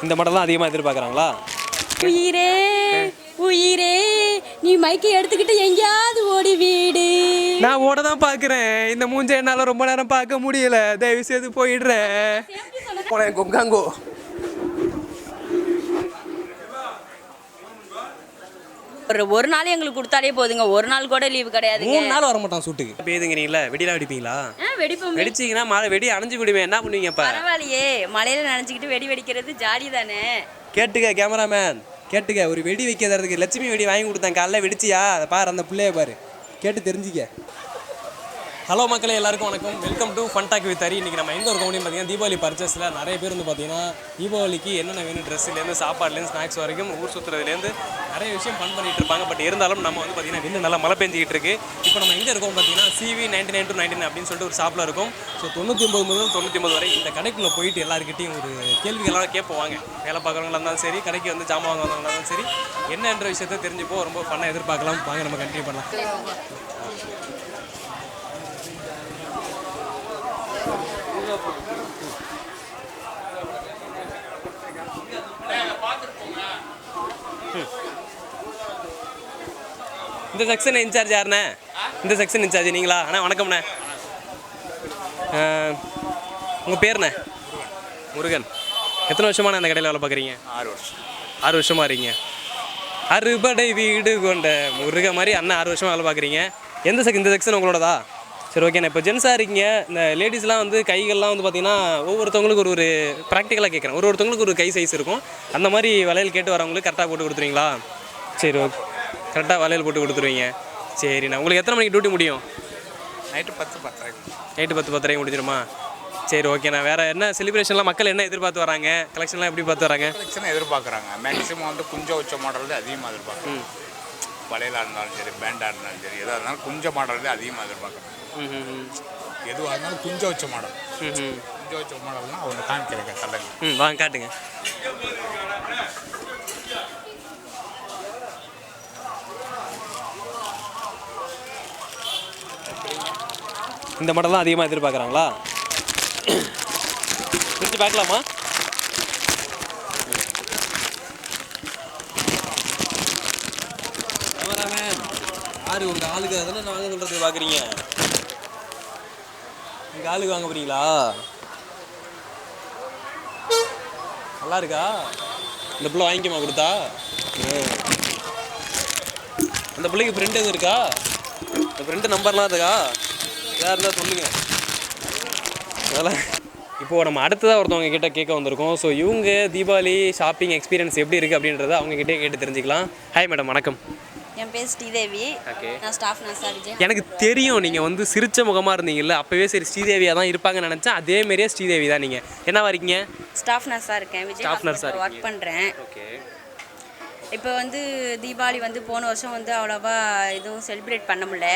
இந்த மாடல் தான் அதிகமாக எதிர்பார்க்குறாங்களா? உயிரே உயிரே நீ மைக்கை எடுத்துக்கிட்டு எங்கேயாவது ஓடி வீடு. நான் ஓட தான் பார்க்குறேன். இந்த மூஞ்ச என்னால் ரொம்ப நேரம் பார்க்க முடியல. தயவு செய்து போயிடுறேன். போனேன் கொங்காங்கோ. ஒரு நாள் எங்களுக்கு கொடுத்தாலே போதுங்க. ஒரு நாள் கூட லீவு கிடையாது. 3 நாள் வர மாட்டான் சூட்டுக்கு. பேதுங்கிறீங்களா? வெடிலாம் வெடிப்பீங்களா? வெடிப்போம். வெடிச்சிங்கன்னா மழை வெடி அணைஞ்சு விடுவேன். என்ன பண்ணுவீங்க? பரவாயில்லையே, மழையில நினைச்சிக்கிட்டு வெடி வெடிக்கிறது ஜாலி தானே. கேட்டுக்க கேமராமேன், கேட்டுக்க. ஒரு வெடி வைக்கிறதுக்கு லட்சுமி வெடி வாங்கி கொடுத்தேன். காலைல வெடிச்சியா? அதை பாரு, அந்த பிள்ளைய பாரு, கேட்டு தெரிஞ்சிக்க. ஹலோ மக்களே, எல்லாருக்கும் வணக்கம். Welcome to fun talk with Hari. இன்றைக்கி நம்ம எங்கே இருக்கோம் அப்படின்னு பார்த்தீங்கன்னா, தீபாவளி பர்ச்சேஸில் நிறைய பேர் வந்து பார்த்தீங்கன்னா தீபாவளிக்கு என்னென்ன வேணும், ட்ரெஸ்ஸுலேருந்து சாப்பாடுலேருந்து ஸ்நாக்ஸ் வரைக்கும் ஊர் சுற்றுறதுலேருந்து நிறைய விஷயம் ஃபன் பண்ணிகிட்டு இருப்பாங்க. பட் இருந்தாலும் நம்ம வந்து பார்த்தீங்கன்னா இன்னும் நல்லா மழை பெஞ்சிக்கிட்டு இருக்கு. இப்போ நம்ம எங்கே இருக்கோம் பார்த்தீங்கன்னா CV 99 to 99 அப்படின்னு சொல்லிட்டு ஒரு ஷாப்பில் இருக்கும். ஸோ 99 முதல் 99 வரை இந்த கடைக்குள்ளே போயிட்டு எல்லாருக்கிட்டையும் ஒரு கேள்விகள்லாம் கேட்போவாங்க. வேலை பார்க்குறவங்களா இருந்தாலும் சரி, கடைக்கு வந்து ஜாமான் வாங்குறவங்களா இருந்தாலும் சரி, என்னன்ற விஷயத்தை தெரிஞ்சுப்போ ரொம்ப ஃபன்னாக எதிர்பார்க்கலாம். வாங்க நம்ம கண்டினியூ பண்ணலாம். இந்த செக்ஷன் இன்சார்ஜ் யாருண்ணே? இந்த செக்ஷன் இன்சார்ஜ் நீங்களா? அண்ணா வணக்கம்ண்ணே. உங்கள் பேருண்ணே? முருகன். எத்தனை வருஷமான அந்த கடையில் வேலை பார்க்குறீங்க? 6 வருஷம். 6 வருஷமாக இருக்கீங்க. அறுபடை வீடு கொண்ட முருக மாதிரி அண்ணன் 6 வருஷமாக வேலை பார்க்குறீங்க. இந்த செக்ஷன் உங்களோடதா? சரி, ஓகேண்ணா. இப்போ ஜென்ஸாக இருக்கீங்க. இந்த லேடிஸ்லாம் வந்து கைகள்லாம் வந்து பார்த்தீங்கன்னா ஒவ்வொருத்தவங்களுக்கு ஒரு ப்ராக்டிக்கலாக கேட்குறேன். ஒருத்தவங்களுக்கு ஒரு கை சைஸ் இருக்கும். அந்த மாதிரி வளையல் கேட்டு வரவங்களுக்கு கரெக்டாக போட்டு கொடுத்துருவீங்களா? சரி, ஓகே. கரெக்டாக வளையல் போட்டு கொடுத்துருவீங்க. சரிண்ணா. உங்களுக்கு எத்தனை மணிக்கு டியூட்டி முடியும்? நைட்டு 10:10. நைட்டு 10:10 முடிஞ்சிருமா? சரி, ஓகேண்ணா. வேறு என்ன செலிப்ரேஷன்லாம் மக்கள் என்ன எதிர்பார்த்து வராங்க? கலெக்ஷன்லாம் எப்படி பார்த்து வராங்க? கலெக்ஷன் எதிர்பார்க்குறாங்க. மேக்ஸிமம் வந்து குஞ்சம் வச்ச மாடல் தான் அதிகமாக எதிர்பார்க்குறாங்க. வளையலாக இருந்தாலும் சரி, பேண்டாக இருந்தாலும் சரி, எதாக இருந்தாலும் குஞ்ச மாடல் தான் அதிகமாக எதிர்பார்க்குறாங்க. எதுவாக இருந்தாலும் குஞ்ச வச்ச மாடல். குஞ்ச வச்ச மாடல்னால் அவங்க காமிக்கிறேங்க. கல்லுங்க. வாங்க காட்டுங்க. இந்த மாடல் தான் அதிகமாக எதிர்பார்க்குறாங்களா? பிரித்து பார்க்கலாமா? கேமராமேன் யாரு உங்கள் ஆளுக்கு அதெல்லாம் நான் வாங்க சொல்கிறது பார்க்குறீங்க? உங்கள் ஆளுக்கு வாங்க போகிறீங்களா? நல்லா இருக்கா? இந்த பிள்ளை வாங்கிக்கமா கொடுத்தா? அந்த பிள்ளைக்கு ஃப்ரெண்டு எதுவும் இருக்கா? இந்த ஃப்ரெண்டு நம்பர்லாம் இருக்கா? எதாக இருந்தால் சொல்லுங்கள். அதெல்லாம் இப்போது நம்ம அடுத்ததாக ஒருத்தவங்க கிட்டே கேட்க வந்திருக்கோம். ஸோ இவங்க தீபாவளி ஷாப்பிங் எக்ஸ்பீரியன்ஸ் எப்படி இருக்குது அப்படின்றத அவங்ககிட்டே கேட்டு தெரிஞ்சுக்கலாம். ஹாய் மேடம், வணக்கம். என் பேர் ஸ்ரீதேவி. ஓகே. நான் ஸ்டாஃப் நர்ஸாக இருக்கேன். எனக்கு தெரியும் நீங்கள் வந்து சிரிச்ச முகமாக இருந்தீங்கல்ல, அப்போவே சரி ஸ்ரீதேவியாக தான் இருப்பாங்கன்னு நினச்சேன். அதேமாரியே ஸ்ரீதேவி தான். நீங்கள் என்னவா இருக்கீங்க? ஸ்டாஃப் நர்ஸாக இருக்கேன். ஸ்டாஃப் நர்ஸாக ஒர்க் பண்ணுறேன். ஓகே. இப்போ வந்து தீபாவளி வந்து போன வருஷம் வந்து அவ்வளோவா எதுவும் செலிப்ரேட் பண்ண முடியல.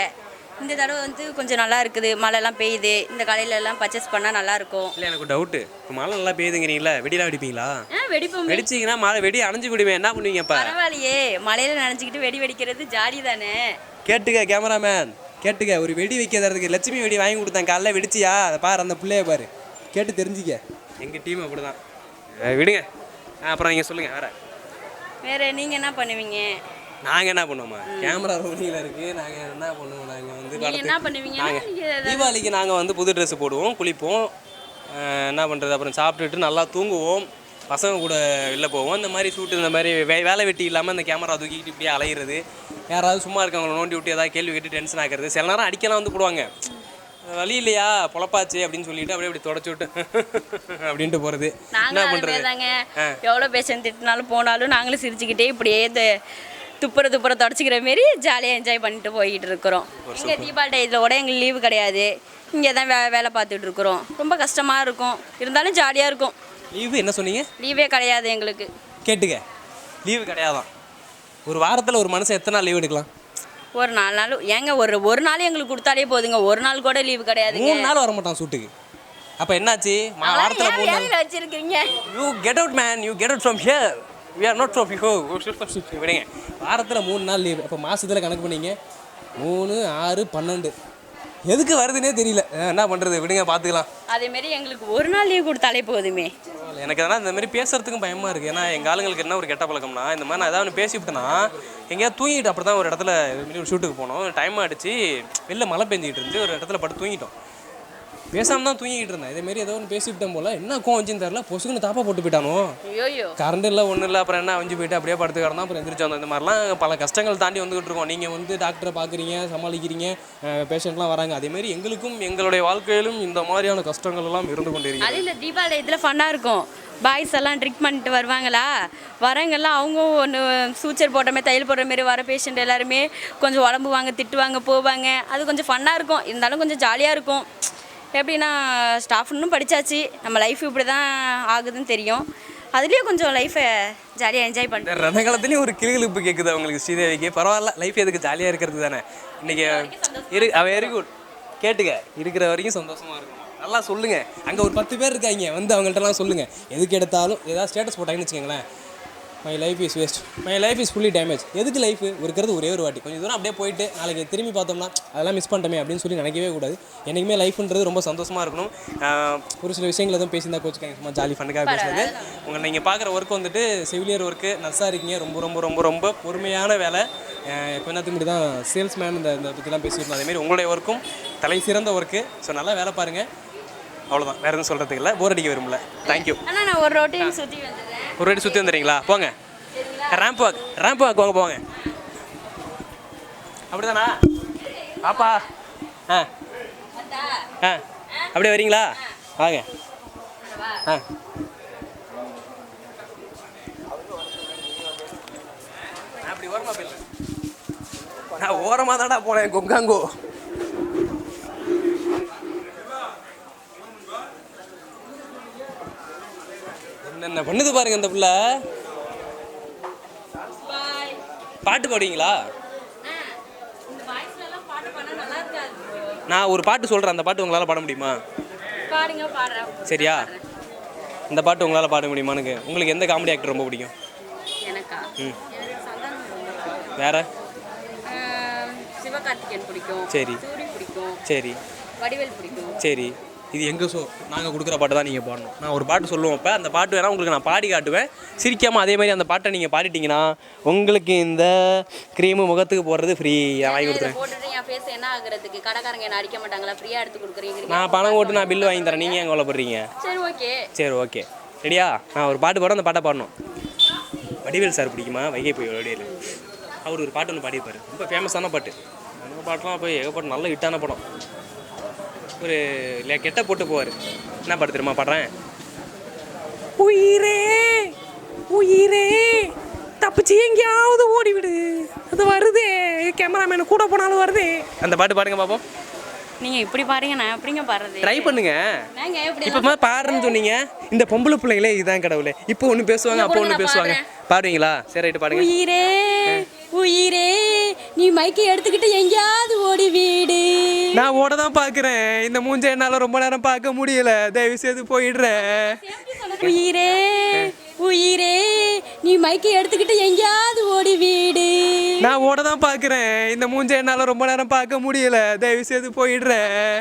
இந்த தடவை வந்து கொஞ்சம் நல்லா இருக்குது. மழைலாம் பெய்யுது. இந்த கடையிலலாம் பர்ச்சேஸ் பண்ணால் நல்லாயிருக்கும். இல்லை, எனக்கு டவுட்டு. இப்போ மழை நல்லா பெய்யுதுங்கிறீங்களா? வெடிலாம் வெடிப்பீங்களா? வெடிப்போம். வெடிச்சிங்கன்னா மழை வெடி அணைஞ்சு விடுவேன். என்ன பண்ணுவீங்க? பரவாயில்லையே, மழையில நினைச்சிக்கிட்டு வெடி வெடிக்கிறது ஜாலி தானே. கேட்டுக்க கேமராமேன், கேட்டுக்க. ஒரு வெடி வைக்கிறதுக்கு லட்சுமி வெடி வாங்கி கொடுத்தேன். காலைல வெடிச்சியா? அதை பாரு, அந்த பிள்ளைய பாரு, கேட்டு தெரிஞ்சிக்க. எங்கள் டீம் அப்படி தான். விடுங்க. அப்புறம் நீங்கள் சொல்லுங்கள். வேறு நீங்கள் என்ன பண்ணுவீங்க? நாங்கள் என்ன பண்ணுவோமா? கேமரா ரோலிங்கில் இருக்குது. நாங்கள் என்ன பண்ணுவோம்? நாங்கள் வந்து என்ன பண்ணுவீங்க? தீபாவளிக்கு நாங்கள் வந்து புது ட்ரெஸ்ஸு போடுவோம், குளிப்போம், என்ன பண்ணுறது, அப்புறம் சாப்பிட்டுட்டு நல்லா தூங்குவோம், பசங்க கூட வெளில போவோம். இந்த மாதிரி ஷூட்டு, இந்த மாதிரி வேலை வெட்டி இல்லாமல் இந்த கேமரா தூக்கிக்கிட்டு இப்படியே அலையிறது, யாராவது சும்மா இருக்கவங்களை நோண்டி விட்டு ஏதாவது கேள்வி கேட்டு டென்ஷன் ஆகிறது. சில நேரம் அடிக்கலாம் வந்து போடுவாங்க. வழி இல்லையா, பொழப்பாச்சு அப்படின்னு சொல்லிட்டு அப்படியே இப்படி தொடச்சி விட்டு அப்படின்ட்டு போகிறது. என்ன பண்ணுறது தாங்க. எவ்வளோ பேஷன் திட்டினாலும் போனாலும் நாங்களும் சிரிச்சுக்கிட்டே இப்படியே துப்புற தொடச்சிக்கிற மாரி ஜாலியாக என்ஜாய் பண்ணிட்டு போய்கிட்டு இருக்கிறோம். இங்கே தீபாவளி இதில் கூட எங்களுக்கு லீவு கிடையாது. இங்கே தான் வேலை பார்த்துட்டு இருக்கிறோம். ரொம்ப கஷ்டமாக இருக்கும், இருந்தாலும் ஜாலியாக இருக்கும். லீவு என்ன சொன்னீங்க? லீவே கிடையாது எங்களுக்கு. கேட்டுக்க, லீவு கிடையாதான். ஒரு வாரத்தில் ஒரு மனுஷன் எத்தனை நாள் லீவ் எடுக்கலாம்? ஒரு 4 நாள். ஏங்க ஒரு நாள் எங்களுக்கு கொடுத்தாலே போதுங்க. ஒரு நாள் கூட லீவு கிடையாது. 3 நாள் வர மாட்டான் ஷூட்டுக்கு. அப்போ என்னாச்சு? வாரத்தில் 3 நாள் வச்சுருக்கீங்க. You get out man, you get out from here. We are not from here. வாரத்தில் 3 நாள் லீவ். அப்போ மாதத்தில் கணக்கு பண்ணிங்க. 3, 6, 12. எதுக்கு வருதுன்னே தெரியல. என்ன பண்ணுறது, விடுங்க பார்த்துக்கலாம். அதேமாரி எங்களுக்கு ஒரு நாள் லீவ் கொடுத்தாலே போதுமே. எனக்கு அதனால் இந்த மாதிரி பேசுறதுக்கும் பயமாக இருக்குது. ஏன்னா எங்கள் ஆளுங்களுக்கு என்ன ஒரு கெட்ட பழக்கம்னா, இந்த மாதிரி நான் ஏதாவது பேசிவிட்டேன்னா எங்கேயாவது தூங்கிட்டு அப்படி தான் ஒரு இடத்துல ஒரு ஷூட்டுக்கு போனோம். டைம் ஆகிடுச்சு, வெளில மழை பெஞ்சிக்கிட்டு இருந்து ஒரு இடத்துல பட்டு தூங்கிட்டோம். பேசாமல் தான் தூங்கிக்கிட்டு இருந்தேன். இதேமாரி ஏதோ ஒன்று பேசிவிட்டேன் போல், என்ன கோவம் வந்துன்னு தெரில, பொசுக்குன்னு தாப்பா போட்டு போயிட்டானோ. கரண்ட் இல்லை ஒன்றும் இல்லை, அப்புறம் என்ன வஞ்சி போயிட்டு அப்படியே படுத்து கிடந்தா அப்புறம் எந்திரிச்சு வந்தோம். இந்த மாதிரிலாம் பல கஷ்டங்கள் தாண்டி வந்துகிட்டு இருக்கோம். நீங்கள் வந்து டாக்டரை பார்க்குறீங்க, சமாளிக்கிறீங்க, பேஷண்ட்லாம் வராங்க. அதேமாரி எங்களுக்கும் எங்களுடைய வாழ்க்கையிலும் இந்த மாதிரியான கஷ்டங்கள் எல்லாம் இருந்து கொண்டு இருக்கு. அது இந்த தீபாவளி இதில் ஃபன்னாக இருக்கும். பாய்ஸ் எல்லாம் ட்ரிக் பண்ணிட்டு வருவாங்களா, வரவங்கெல்லாம் அவங்க ஒன்று சூச்சர் போடுற மாதிரி தையல் போடுற மாரி வர பேஷண்ட் எல்லாருமே கொஞ்சம் உடம்புவாங்க, திட்டுவாங்க, போவாங்க. அது கொஞ்சம் ஃபன்னாக இருக்கும். இருந்தாலும் கொஞ்சம் ஜாலியாக இருக்கும். எப்படின்னா ஸ்டாஃப் இன்னும் படித்தாச்சு, நம்ம லைஃப் இப்படி தான் ஆகுதுன்னு தெரியும். அதுலேயும் கொஞ்சம் லைஃப்பை ஜாலியாக என்ஜாய் பண்ணுறேன். ரணகாலத்துலேயும் ஒரு கிளிகளுப்பு கேட்குது அவங்களுக்கு ஸ்ரீதேவிக்கு. பரவாயில்ல, லைஃப் எதுக்கு ஜாலியாக இருக்கிறது தானே. இன்றைக்கி வெரி குட். கேட்டுக்க, இருக்கிற வரைக்கும் சந்தோஷமாக இருக்கும். நல்லா சொல்லுங்கள். அங்கே ஒரு 10 பேர் இருக்காங்க, வந்து அவங்கள்ட்டலாம் சொல்லுங்கள். எதுக்கு எடுத்தாலும் ஏதாவது ஸ்டேட்டஸ் போட்டாங்கன்னு வச்சுக்கோங்களேன், my life is waste, my life is fully damage. எதுக்கு லைஃப் இருக்கிறது ஒரே ஒரு வாட்டி, கொஞ்சம் தூரம் அப்படியே போயிட்டு நாளைக்கு திரும்பி பார்த்தோம்னா அதெல்லாம் மிஸ் பண்ணிட்டோமே அப்படின்னு சொல்லி நினைக்கவே கூடாது. என்றைக்குமே லைஃப்ன்றது ரொம்ப சந்தோஷமாக இருக்கணும். ஒரு சில விஷயங்கள் எதுவும் பேசியிருந்தா கோச்சுக்காங்க, சும்மா ஜாலி ஃபண்டுக்காக பேசுறது. உங்கள் நீங்கள் பார்க்குற ஒர்க் வந்துட்டு செவிலியர் ஒர்க்கு, நர்ஸாக இருக்கீங்க. ரொம்ப ரொம்ப ரொம்ப ரொம்ப பொறுமையான வேலை. கொஞ்ச நேரத்துக்கு முன்னாடி தான் சேல்ஸ்மேன் இந்த பற்றிலாம் பேசியிருந்தோம். அதேமாதிரி உங்களுடைய ஒர்க்கும் தலை சிறந்த ஒர்க்கு. ஸோ நல்லா வேலை பாருங்கள். அவ்வளோதான், வேறு எதுவும் சொல்கிறதுக்கு இல்லை. போர் அடிக்க விரும்பல. தேங்க்யூ. ஆனால் நான் ஒரு ரோட்டையும் சுற்றி வந்துடுறேன். ஒரு வாட்டி சுற்றி வந்துடுறீங்களா? போங்க. ரேம்ப் வாக் வாங்க போங்க. அப்படிதானா பாப்பா? ஆ ஆ அப்படியே வரீங்களா? வாங்க. ஆ அப்படி ஓரமாக போயிடல. நான் ஓரமாக தான்டா போனேன் கொங்காங்கோ. என்னென்ன பண்ணுது பாருங்க இந்த பிள்ளை. பாட்டு பாடுவீங்களா? நான் ஒரு பாட்டு சொல்கிறேன், அந்த பாட்டு உங்களால் பாட முடியுமா? சரியா? இந்த பாட்டு உங்களால் பாட முடியுமானுக்கு. உங்களுக்கு எந்த காமெடி ஆக்டர் ரொம்ப பிடிக்கும்? வேற? சிவகார்த்திகேயன் பிடிக்கும். சரி சரி சரி. இது எங்கள் ஷோ, நாங்கள் கொடுக்குற பாட்டு தான் நீங்கள் பாடணும். நான் ஒரு பாட்டு சொல்லுவோம். இப்போ அந்த பாட்டு வேணால் உங்களுக்கு நான் பாடி காட்டுவேன், சிரிக்காமல். அதே மாதிரி அந்த பாட்டை நீங்கள் பாடிட்டீங்கன்னா உங்களுக்கு இந்த க்ரீமு முகத்துக்கு போடுறது ஃப்ரீ வாங்கி கொடுத்துறேன். நான் பணம் போட்டு நான் பில்லு வாங்கி தரேன், நீங்கள் எங்கே கொல்லப்படுறீங்க? சரி ஓகே ரெடியா? நான் ஒரு பாட்டு பாட, அந்த பாட்டை பாடணும். வடிவேல் சார் பிடிக்குமா? வைகை போய் வடிவேல் அவர் ஒரு பாட்டு ஒன்று பாடியிருப்பார், ரொம்ப ஃபேமஸான பாட்டு. அந்த பாட்டெலாம் போய் ஏகப்பட்ட நல்ல ஹிட்டான படம். ஒரு கெட்ட போட்டு போவார். என்ன பாட்டு தெரியுமா பாடுறேன்? உயிரே உயிரே தப்பிச்சு எங்கேயாவது ஓடிவிடு, அது வருதே, கேமராமேனு கூட போனாலும் வருதே. அந்த பாட்டு பாடுங்க பாப்போம். நீங்கள் இப்படி பாருங்க, நான் எப்படிங்க பாடுறது? ட்ரை பண்ணுங்க. இப்போ பாடுறேன்னு சொன்னீங்க. இந்த பொம்பளை பிள்ளைங்களே இதுதான் கடவுளே. இப்போ ஒன்று பேசுவாங்க, அப்போ ஒன்று பேசுவாங்க. பாடுவீங்களா? சரி ரைட்டு பாடுங்க. உயிரே உயிரே நீ மைக்கை எடுத்துக்கிட்டு எங்கேயாவது ஓடி வீடு. நான் ஓட தான் பார்க்குறேன், இந்த மூஞ்ச என்னால் ரொம்ப நேரம் பார்க்க முடியல, தயவு செய்து போயிடுறேன். உயிரே உயிரே நீ மைக்கை எடுத்துக்கிட்டு எங்கேயாவது ஓடி வீடு. நான் ஓட தான் பார்க்குறேன், இந்த மூஞ்ச என்னால் ரொம்ப நேரம் பார்க்க முடியல, தயவு செய்து போயிடுறேன்.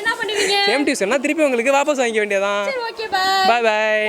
என்ன பண்ணுவீங்க? சேம் டியூஷன்னா திருப்பி உங்களுக்கு வாபஸ் வாங்கிக்க வேண்டியதான். பாய் பாய்.